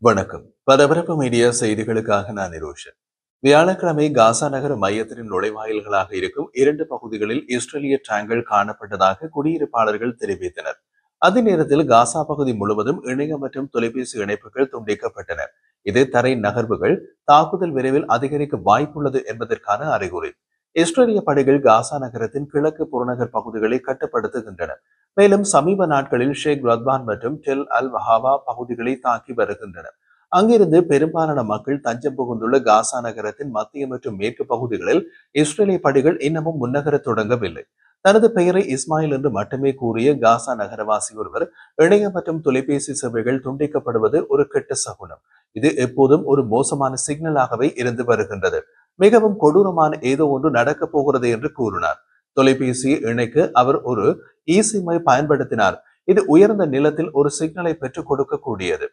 வணக்கம். பரபரப்பு மீடியா செய்திகளுக்காக நான் நிரோஷன். வியாழக்கிழமை காசா நகர மையத்தின் நுழைவாயில்களாக இருக்கும் இரண்டு பகுதிகளில் இஸ்ரேலிய டேங்கள் காணப்பட்டதாக குடியிருப்பாளர்கள் தெரிவித்தனர். அதே நேரத்தில் காசா பகுதி முழுவதும் இணைய மற்றும் தொலைபேசி இணைப்புகள் துண்டிக்கப்பட்டன. இது தரை நகர்வுகள் தாக்குதல் விரைவில் அதிகரிக்க வாய்ப்புள்ளது என்பதற்கான அறிகுறி. இஸ்ரேலிய படைகள் காசா நகரத்தின் கிழக்கு புறநகர் பகுதிகளை கட்டுப்படுத்துகின்றன. மேலும் சமீப நாட்களில் ஷேக் ரத்வான் மற்றும் டெல் அல் வஹாவா பகுதிகளை தாக்கி வருகின்றனர். அங்கிருந்து பெரும்பாலான மக்கள் தஞ்சம் புகுந்துள்ள காசா நகரத்தின் மத்திய மற்றும் மேற்கு பகுதிகளில் இஸ்ரேலிய படைகள் இன்னமும் முன்னகர தொடங்கவில்லை. தனது பெயரை இஸ்மாயில் என்று மட்டுமே கூறிய காசா நகரவாசி ஒருவர், இணைய மற்றும் தொலைபேசி சேவைகள் துண்டிக்கப்படுவது ஒரு கெட்ட சகுனம். இது எப்போதும் ஒரு மோசமான சிக்னலாகவே இருந்து வருகின்றது. மிகவும் கொடூரமான ஏதோ ஒன்று நடக்கப் போகிறது என்று கூறினார். தொலைபேசியை இணைக்க அவர் ஒரு ஈசிமை பயன்படுத்தினார். இது உயர்ந்த நிலத்தில் ஒரு சிக்னலை பெற்றுக் கொடுக்கக்கூடியது.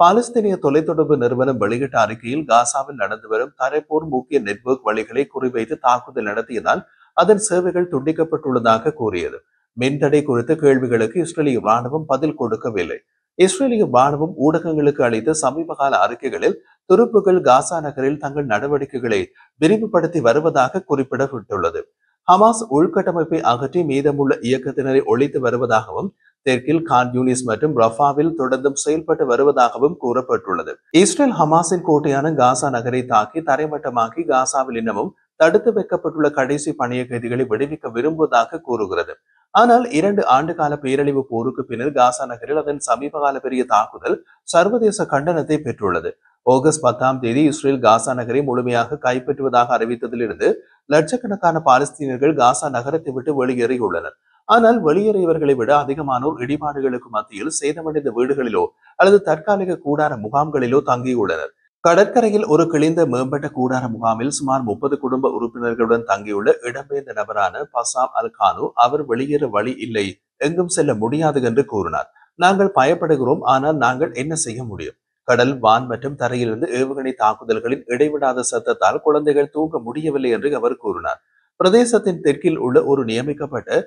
பாலஸ்தீனிய தொலைத்தொடர்பு நிறுவனம் வெளியிட்ட அறிக்கையில், காசாவில் நடந்து வரும் தரைப்போர் முக்கிய நெட்வொர்க் வழிகளை குறிவைத்து தாக்குதல் நடத்தியதால் அதன் சேவைகள் துண்டிக்கப்பட்டுள்ளதாக கூறியது. மின்தடை குறித்த கேள்விகளுக்கு இஸ்ரேலிய ராணுவம் பதில் கொடுக்கவில்லை. இஸ்ரேலிய ராணுவம் ஊடகங்களுக்கு அளித்த சமீபகால அறிக்கைகளில், துருப்புகள் காசா நகரில் தங்கள் நடவடிக்கைகளை விரிவுபடுத்தி வருவதாக குறிப்பிடப்பட்டுள்ளது. ஹமாஸ் உள்கட்டமைப்பை அகற்றி மீதமுள்ள இயக்கத்தினரை ஒழித்து வருவதாகவும், தெற்கில் கான் யூனிஸ் மற்றும் ரஃபாவில் தொடர்ந்தும் செயல்பட்டு வருவதாகவும் கூறப்பட்டுள்ளது. இஸ்ரேல் ஹமாஸின் கோட்டையான காசா நகரை தாக்கி தரைமட்டமாக்கி காசாவில் இன்னமும் தடுத்து வைக்கப்பட்டுள்ள கடைசி பணைய கைதிகளை விடுவிக்க விரும்புவதாக கூறுகிறது. ஆனால் 2 ஆண்டுகால பேரழிவு போருக்கு பின்னர் காசா நகரில் அதன் சமீபகால பெரிய தாக்குதல் சர்வதேச கண்டனத்தை பெற்றுள்ளது. ஆகஸ்ட் 10ஆம் தேதி இஸ்ரேல் காசா நகரை முழுமையாக கைப்பற்றுவதாக அறிவித்ததிலிருந்து லட்சக்கணக்கான பாலஸ்தீனர்கள் காசா நகரத்தை விட்டு வெளியேறியுள்ளனர். ஆனால் வெளியேறியவர்களை விட அதிகமானோர் இடிபாடுகளுக்கு மத்தியில் சேதமடைந்த வீடுகளிலோ அல்லது தற்காலிக கூடார முகாம்களிலோ தங்கியுள்ளனர். கடற்கரையில் ஒரு கிழிந்த மேம்பட்ட கூடார முகாமில் சுமார் 30 குடும்ப உறுப்பினர்களுடன் தங்கியுள்ள இடம்பெயர்ந்த நபரான பசாம் அல் கானு, அவர் வெளியேற வழி இல்லை, எங்கும் செல்ல முடியாது என்று கூறினார். நாங்கள் பயப்படுகிறோம், ஆனால் நாங்கள் என்ன செய்ய முடியும்? கடல், வான் மற்றும் தரையிலிருந்து ஏவுகணை தாக்குதல்களின் இடைவிடாத சத்தத்தால் குழந்தைகள் தூங்க முடியவில்லை என்று அவர் கூறினார். பிரதேசத்தின் தெற்கில் உள்ள ஒரு நியமிக்கப்பட்ட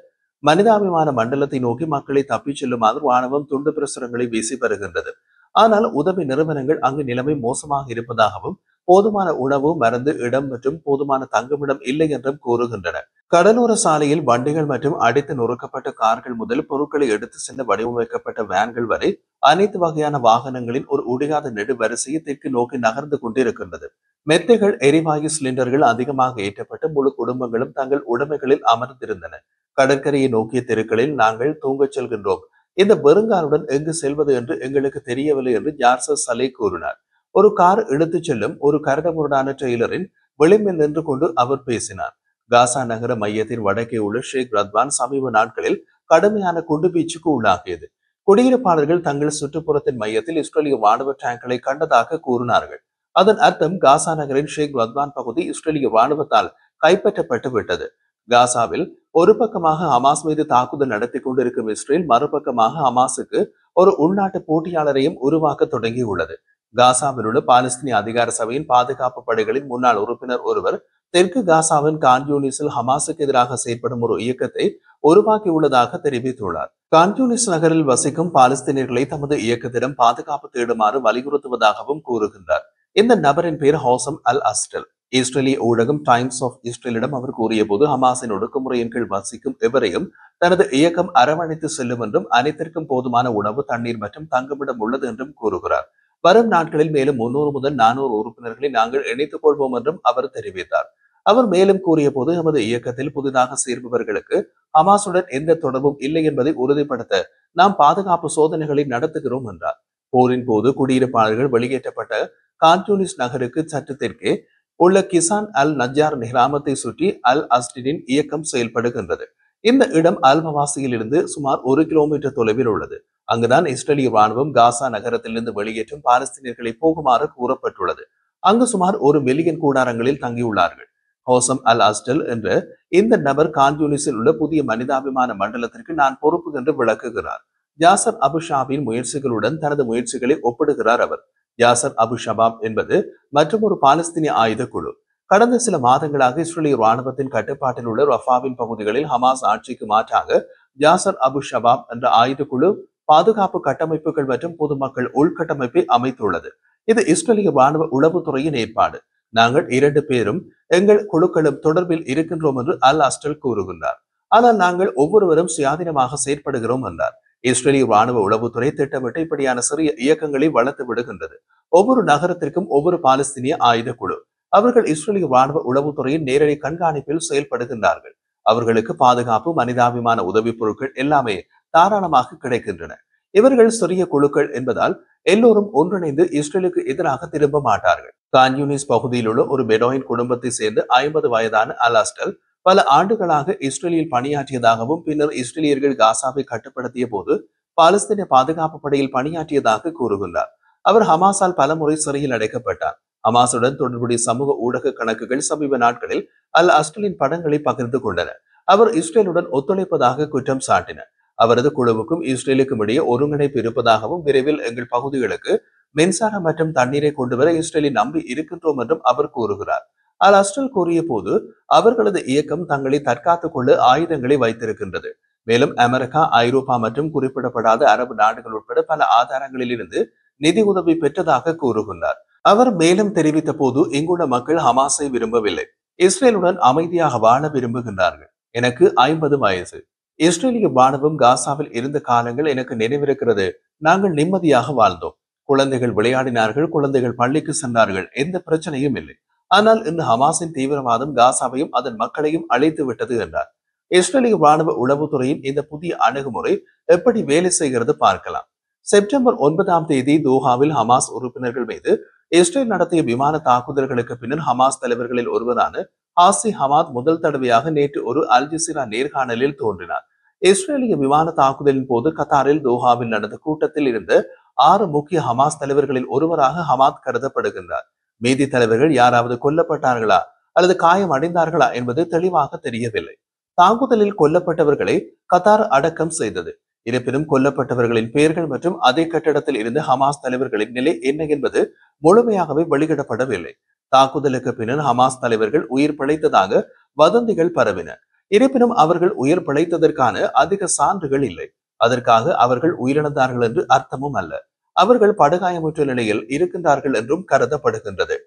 மனிதாபிமான மண்டலத்தை நோக்கி மக்களை தப்பிச் செல்லுமாறு ராணுவம் துண்டு பிரசுரங்களை வீசி வருகின்றது. ஆனால் உதவி நிறுவனங்கள் அங்கு நிலைமை மோசமாக இருப்பதாகவும், போதுமான உணவு, மருந்து, இடம் மற்றும் போதுமான தங்குமிடம் இல்லை என்றும் கூறுகின்றன. கடலோர சாலையில் வண்டிகள் மற்றும் அடித்து நொறுக்கப்பட்ட கார்கள் முதல் பொருட்களை எடுத்து சென்ற வடிவமைக்கப்பட்ட வேன்கள் வரை அனைத்து வகையான வாகனங்களின் ஒரு உடையாத நெடுவரிசையை தெற்கு நோக்கி நகர்ந்து கொண்டிருக்கின்றது. மெத்தைகள், எரிவாயு சிலிண்டர்கள் அதிகமாக ஏற்றப்பட்டு முழு குடும்பங்களும் தங்கள் உடைமைகளில் அமர்ந்திருந்தன. கடற்கரையை நோக்கிய தெருக்களில் நாங்கள் தூங்கச் செல்கின்றோம். இந்த பெருங்காருடன் எங்கு செல்வது என்று எங்களுக்கு தெரியவில்லை என்று ஜார்சஸ் சலே கூறினார். ஒரு கார் இழுத்துச் செல்லும் ஒரு கரடுமுரடான ட்ரெய்லரின் விளிம்பில் நின்று கொண்டு அவர் பேசினார். காசா நகர மையத்தின் வடக்கே உள்ள ஷேக் ரத்வான் சமீப நாட்களில் கடுமையான குண்டுவீச்சுக்கு உள்ளாகியது. குடியிருப்பாளர்கள் தங்கள் சுற்றுப்புறத்தின் மையத்தில் இஸ்ரேலிய ராணுவ டேங்களை கண்டதாக கூறினார்கள். அதன் அர்த்தம், காசா நகரின் ஷேக் ரத்வான் பகுதி இஸ்ரேலிய ராணுவத்தால் கைப்பற்றப்பட்டு விட்டது. காசாவில் ஒரு பக்கமாக ஹமாஸ் மீது தாக்குதல் நடத்தி கொண்டிருக்கும் இஸ்ரேல், மறுபக்கமாக ஹமாஸுக்கு ஒரு உள்நாட்டு போட்டியாளரையும் உருவாக்க தொடங்கியுள்ளது. காசாவில் உள்ள பாலஸ்தீனிய அதிகார சபையின் பாதுகாப்பு படைகளின் முன்னாள் உறுப்பினர் ஒருவர், தெற்கு காசாவின் கான்யூனிஸில் ஹமாஸுக்கு எதிராக செயற்படும் ஒரு இயக்கத்தை உருவாக்கியுள்ளதாக தெரிவித்துள்ளார். கான்யூனிஸ் நகரில் வசிக்கும் பாலஸ்தீனியர்களை தமது இயக்கத்திடம் பாதுகாப்பு தேடுமாறு வலியுறுத்துவதாகவும் கூறுகின்றார். இந்த நபரின் பெயர் ஹோசம் அல் அஸ்டல். இஸ்ரேலிய ஊடகம் டைம்ஸ் ஆஃப் இஸ்ரேலிடம் அவர் கூறிய போது, ஹமாஸின் ஒடுக்குமுறையின் கீழ் வசிக்கும் எவரையும் தனது இயக்கம் அரவணைத்து செல்லும் என்றும், அனைத்திற்கும் போதுமான உணவு, தண்ணீர் மற்றும் தங்குமிடம் உள்ளது என்றும் கூறுகிறார். வரும் நாட்களில் மேலும் 300 முதல் 400 உறுப்பினர்களை நாங்கள் இணைத்துக் கொள்வோம் என்றும் அவர் தெரிவித்தார். அவர் மேலும் கூறிய போது, எமது இயக்கத்தில் புதிதாக சேர்பவர்களுக்கு ஹமாஸுடன் எந்த தொடர்பும் இல்லை என்பதை உறுதிப்படுத்த நாம் பாதுகாப்பு சோதனைகளை நடத்துகிறோம் என்றார். போரின் போது குடியிருப்பாளர்கள் வெளியேற்றப்பட்ட கான்யூனிஸ் நகருக்கு சற்று தெற்கே உள்ள கிசான் அல் நஜார் கிராமத்தை சுற்றி அல் அஸ்டினின் இயக்கம் செயல்படுகின்றது. இந்த இடம் அல் மவாசியில் இருந்து சுமார் 1 கிலோமீட்டர் தொலைவில் உள்ளது. அங்குதான் இஸ்ரேலிய ராணுவம் காசா நகரத்திலிருந்து வெளியேற்றும் பாலஸ்தீனியர்களை போகுமாறு கூறப்பட்டுள்ளது. அங்கு சுமார் 1 மில்லியன் கூடாரங்களில் தங்கியுள்ளார்கள். ஹோசம் அல் அஸ்டல் என்ற இந்த நபர் கான்யூனிஸில் உள்ள புதிய மனிதாபிமான மண்டலத்திற்கு நான் பொறுப்பு என்று விளக்குகிறார். யாசர் அபு ஷாபின் முயற்சிகளுடன் தனது முயற்சிகளை ஒப்பிடுகிறார் அவர். யாசர் அபு ஷபாப் என்பது மற்றொரு பாலஸ்தீனிய ஆயுத குழு. கடந்த சில மாதங்களாக இஸ்ரேலிய ராணுவத்தின் கட்டுப்பாட்டில் உள்ள ரஃபாவின் பகுதிகளில் ஹமாஸ் ஆட்சிக்கு மாற்றாக யாசர் அபு ஷபாப் என்ற ஆயுத குழு பாதுகாப்பு கட்டமைப்புகள் மற்றும் பொதுமக்கள் உள்கட்டமைப்பை அமைத்துள்ளது. இது இஸ்ரேலிய ராணுவ உளவுத்துறையின் ஏற்பாடு. நாங்கள் 2 பேரும் எங்கள் குழுக்களும் தொடர்பில் இருக்கின்றோம் என்று அல் அஸ்டல் கூறுகின்றார். ஆனால் நாங்கள் ஒவ்வொருவரும் சுயாதீனமாக செயற்படுகிறோம் என்றார். இஸ்ரேலிய ராணுவ உளவுத்துறை திட்டமிட்டு இப்படியான சிறிய இயக்கங்களை வளர்த்து விடுகின்றது. ஒவ்வொரு நகரத்திற்கும் ஒவ்வொரு பாலஸ்தீனிய ஆயுத குழு. அவர்கள் இஸ்ரேலிய ராணுவ உளவுத்துறையின் நேரடி கண்காணிப்பில் செயல்படுகின்றார்கள். அவர்களுக்கு பாதுகாப்பு, மனிதாபிமான உதவி பொருட்கள் எல்லாமே தாராளமாக கிடைக்கின்றன. இவர்கள் சிறிய குழுக்கள் என்பதால் எல்லோரும் ஒன்றிணைந்து இஸ்ரேலுக்கு எதிராக திரும்ப மாட்டார்கள். கான்யூனிஸ் பகுதியில் உள்ள ஒரு பெடோயின் குடும்பத்தை சேர்ந்து 50 வயதான அல் அஸ்டல் பல ஆண்டுகளாக இஸ்ரேலில் பணியாற்றியதாகவும் பின்னர் இஸ்ரேலியர்கள் காசாவை கட்டுப்படுத்திய போது பாலஸ்தீன பாதுகாப்பு படையில் பணியாற்றியதாக கூறுகின்றார். அவர் ஹமாஸால் பலமுறை சிறையில் அடைக்கப்பட்டார். ஹமாஸுடன் தொடர்புடைய சமூக ஊடக கணக்குகள் சமீப நாட்களில் அல் அஸ்டலின் படங்களை பகிர்ந்து கொண்டன. அவர் இஸ்ரேலுடன் ஒத்துழைப்பதாக குற்றம் சாட்டினார். அவரது குழுவுக்கும் இஸ்ரேலுக்கும் இடையே ஒருங்கிணைப்பு இருப்பதாகவும் விரைவில் எங்கள் பகுதிகளுக்கு மின்சாரம் மற்றும் தண்ணீரை கொண்டுவர இஸ்ரேலை நம்பி இருக்கின்றோம் என்றும் அவர் கூறுகிறார். அல் அஸ்டல் கூறிய போது அவர்களது இயக்கம் தங்களை தற்காத்துக் கொள்ள ஆயுதங்களை வைத்திருக்கின்றது. மேலும் அமெரிக்கா, ஐரோப்பா மற்றும் குறிப்பிடப்படாத அரபு நாடுகள் உட்பட பல ஆதாரங்களில் இருந்து நிதி உதவி பெற்றதாக கூறுகின்றார். அவர் மேலும் தெரிவித்த போது, இங்குள்ள மக்கள் ஹமாஸை விரும்பவில்லை. இஸ்ரேலுடன் அமைதியாக வாழ விரும்புகின்றார்கள். எனக்கு 50 வயசு. இஸ்ரேலிய ராணுவம் காசாவில் இருந்த காலங்கள் எனக்கு நினைவிருக்கிறது. நாங்கள் நிம்மதியாக வாழ்ந்தோம். குழந்தைகள் விளையாடினார்கள், குழந்தைகள் பள்ளிக்கு சென்றார்கள். எந்த பிரச்சனையும் இல்லை. ஆனால் இன்று ஹமாஸின் தீவிரவாதம் காசாவையும் அதன் மக்களையும் அழைத்து விட்டது என்றார். இஸ்ரேலிய ராணுவ உளவுத்துறையின் இந்த புதிய அணுகுமுறை எப்படி வேலை செய்கிறது பார்க்கலாம். செப்டம்பர் 9ஆம் தேதி தோஹாவில் ஹமாஸ் உறுப்பினர்கள் மீது இஸ்ரேல் நடத்திய விமான தாக்குதல்களுக்கு பின்னர் ஹமாஸ் தலைவர்களில் ஒருவரான ஹாசி ஹமாத் முதல் தடவையாக நேற்று ஒரு அல் ஜசீரா நேர்காணலில் தோன்றினார். இஸ்ரேலிய விமான தாக்குதலின் போது கத்தாரில் தோஹாவில் நடந்த கூட்டத்தில் இருந்த 6 முக்கிய ஹமாஸ் தலைவர்களில் ஒருவராக ஹமாத் கருதப்படுகின்றார். மீதி தலைவர்கள் யாராவது கொல்லப்பட்டார்களா அல்லது காயம் அடைந்தார்களா என்பது தெளிவாக தெரியவில்லை. தாக்குதலில் கொல்லப்பட்டவர்களை கத்தார் அடக்கம் செய்தது. இருப்பினும் கொல்லப்பட்டவர்களின் பெயர்கள் மற்றும் அதே கட்டடத்தில் இருந்த ஹமாஸ் தலைவர்களின் நிலை என்ன என்பது முழுமையாகவே வெளியிடப்படவில்லை. தாக்குதலுக்கு பின்னர் ஹமாஸ் தலைவர்கள் உயிர் பிழைத்ததாக வதந்திகள் பரவின. இருப்பினும் அவர்கள் உயிர் பிழைத்ததற்கான அதிக சான்றுகள் இல்லை. அதற்காக அவர்கள் உயிரிழந்தார்கள் என்று அர்த்தமும் அல்ல. அவர்கள் படுகாயமுற்ற நிலையில் இருக்கின்றார்கள் என்றும் கருதப்படுகின்றது.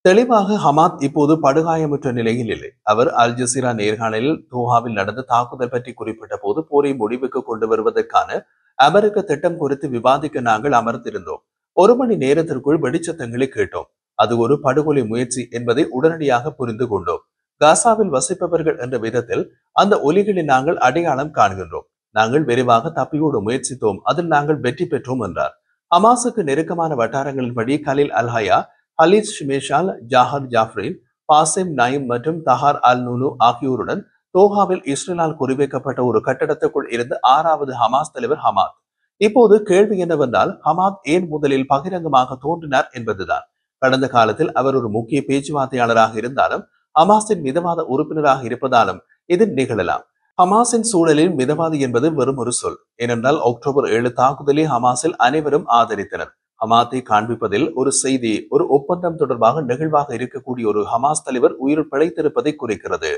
தெளிவாக ஹமாத் இப்போது படுகாயமுற்ற நிலையில் இல்லை. அவர் அல் ஜசீரா நேர்காணலில் தோஹாவில் நடந்த தாக்குதல் பற்றி குறிப்பிட்ட போது, போரை முடிவுக்கு கொண்டு வருவதற்கான அமெரிக்க திட்டம் குறித்து விவாதிக்க நாங்கள் அமர்ந்திருந்தோம். 1 மணி நேரத்திற்குள் வெடிச்சத்தங்களை கேட்டோம். அது ஒரு படுகொலை முயற்சி என்பதை உடனடியாக புரிந்து கொண்டோம். காசாவில் வசிப்பவர்கள் என்ற விதத்தில் அந்த ஒலிகளை நாங்கள் அடையாளம் காண்கின்றோம். நாங்கள் விரைவாக தப்பியோடு முயற்சித்தோம். அதில் நாங்கள் வெற்றி பெற்றோம் என்றார். ஹமாஸுக்கு நெருக்கமான வட்டாரங்களின்படி கலீல் அல் ஹயா, ஹலீத் ஷிமேஷால், ஜாஹர் ஜாஃப்ரின், பாசிம் நயிம் மற்றும் தஹார் அல் நுனு ஆகியோருடன் தோஹாவில் இஸ்ரேலால் குறிவைக்கப்பட்ட ஒரு கட்டடத்துக்குள் இருந்த 6வது ஹமாஸ் தலைவர் ஹமாத். இப்போது கேள்வி என்னவென்றால், ஹமாத் ஏன் முதலில் பகிரங்கமாக தோன்றினார் என்பதுதான். கடந்த காலத்தில் அவர் ஒரு முக்கிய பேச்சுவார்த்தையாளராக இருந்தாலும் ஹமாஸின் மிதவாத உறுப்பினராக இருப்பதாலும் இது நிகழலாம். ஹமாஸின் சூழலில் மிதவாதி என்பது வெறும் ஒரு சொல். ஏனென்றால் அக்டோபர் 7 தாக்குதலை ஹமாஸில் அனைவரும் ஆதரித்தனர். ஹமாத்தை காண்பிப்பதில் ஒரு செய்தி, ஒரு ஒப்பந்தம் தொடர்பாக நெகிழ்வாக இருக்கக்கூடிய ஒரு ஹமாஸ் தலைவர் உயிர் பிழைத்திருப்பதை குறிக்கிறது.